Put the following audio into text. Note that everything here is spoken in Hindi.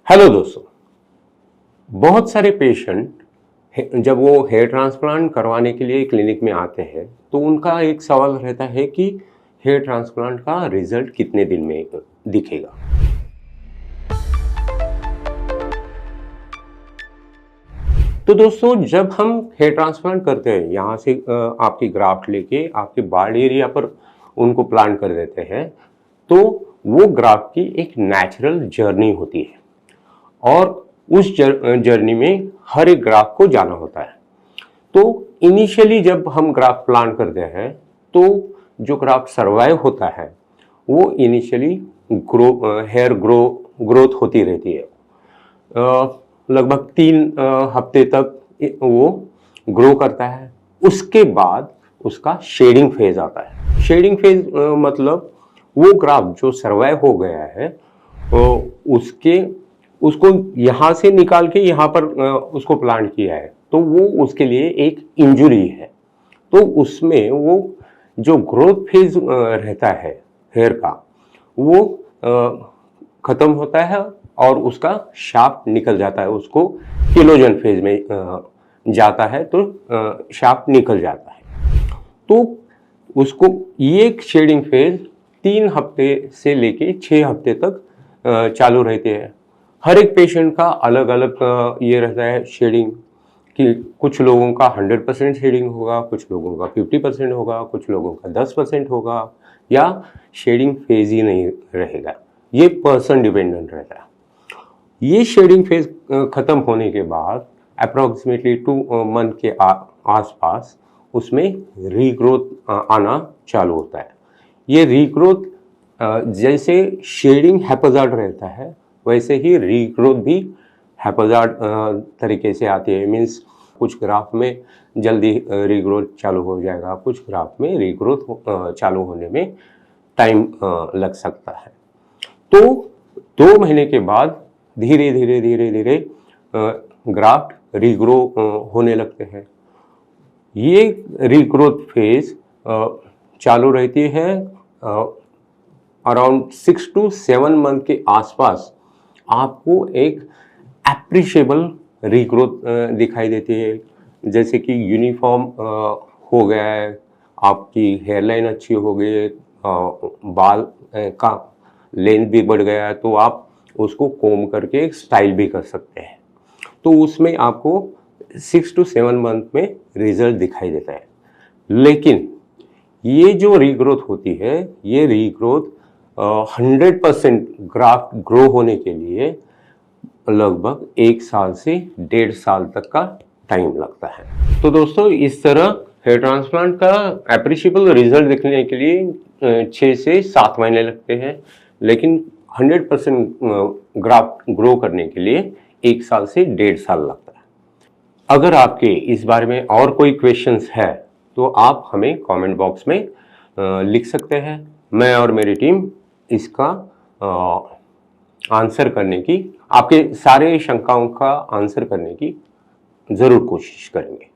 हेलो दोस्तों, बहुत सारे पेशेंट जब वो हेयर ट्रांसप्लांट करवाने के लिए क्लिनिक में आते हैं तो उनका एक सवाल रहता है कि हेयर ट्रांसप्लांट का रिजल्ट कितने दिन में दिखेगा। तो दोस्तों, जब हम हेयर ट्रांसप्लांट करते हैं, यहाँ से आपकी ग्राफ्ट लेके आपके बाल एरिया पर उनको प्लांट कर देते हैं, तो वो ग्राफ्ट की एक नेचुरल जर्नी होती है और उस जर्नी में हर एक ग्राफ को जाना होता है। तो इनिशियली जब हम ग्राफ प्लान करते हैं तो जो ग्राफ सर्वाइव होता है वो इनिशियली हेयर ग्रोथ होती रहती है। लगभग 3 हफ्ते तक वो ग्रो करता है। उसके बाद उसका शेडिंग फेज आता है। शेडिंग फेज मतलब वो ग्राफ जो सर्वाइव हो गया है उसको यहाँ से निकाल के यहाँ पर उसको प्लांट किया है, तो वो उसके लिए एक इंजुरी है। तो उसमें वो जो ग्रोथ फेज रहता है हेयर का वो खत्म होता है और उसका शाफ्ट निकल जाता है। उसको टेलोजन फेज में जाता है तो शाफ्ट निकल जाता है। तो उसको ये शेडिंग फेज 3 हफ्ते से लेके 6 हफ्ते तक चालू रहती है। हर एक पेशेंट का अलग अलग ये रहता है शेडिंग कि कुछ लोगों का 100% शेडिंग होगा, कुछ लोगों का 50% होगा, कुछ लोगों का 10% होगा या शेडिंग फेज ही नहीं रहेगा। ये पर्सन डिपेंडेंट रहता है। ये शेडिंग फेज खत्म होने के बाद अप्रॉक्सीमेटली 2 मंथ के आसपास उसमें रीग्रोथ आना चालू होता है। ये रीग्रोथ जैसे शेडिंग हैप्पीजार्ड रहता है वैसे ही रीग्रोथ भी हैप्पीजार्ड तरीके से आती है। मीन्स कुछ ग्राफ में जल्दी रीग्रोथ चालू हो जाएगा, कुछ ग्राफ में रीग्रोथ चालू होने में टाइम लग सकता है। तो 2 महीने के बाद धीरे धीरे ग्राफ्ट रीग्रो होने लगते हैं। ये रीग्रोथ फेज चालू रहती है अराउंड 6 to 7 मंथ के आसपास आपको एक एप्रिशिएबल रीग्रोथ दिखाई देती है। जैसे कि यूनिफॉर्म हो गया है, आपकी हेयरलाइन अच्छी हो गई है, बाल का लेंथ भी बढ़ गया है, तो आप उसको कोम करके स्टाइल भी कर सकते हैं। तो उसमें आपको 6 to 7 मंथ में रिजल्ट दिखाई देता है। लेकिन ये जो रीग्रोथ होती है, ये रीग्रोथ 100% ग्राफ्ट ग्रो होने के लिए लगभग 1 साल से 1.5 साल तक का टाइम लगता है। तो दोस्तों, इस तरह हेयर ट्रांसप्लांट का एप्रिशिएबल रिजल्ट दिखने के लिए 6 से 7 महीने लगते हैं, लेकिन 100% ग्राफ्ट ग्रो करने के लिए 1 साल से 1.5 साल लगता है। अगर आपके इस बारे में और कोई क्वेश्चंस है तो आप हमें कमेंट बॉक्स में लिख सकते हैं। मैं और मेरी टीम इसका आंसर करने की, आपके सारे शंकाओं का आंसर करने की ज़रूर कोशिश करेंगे।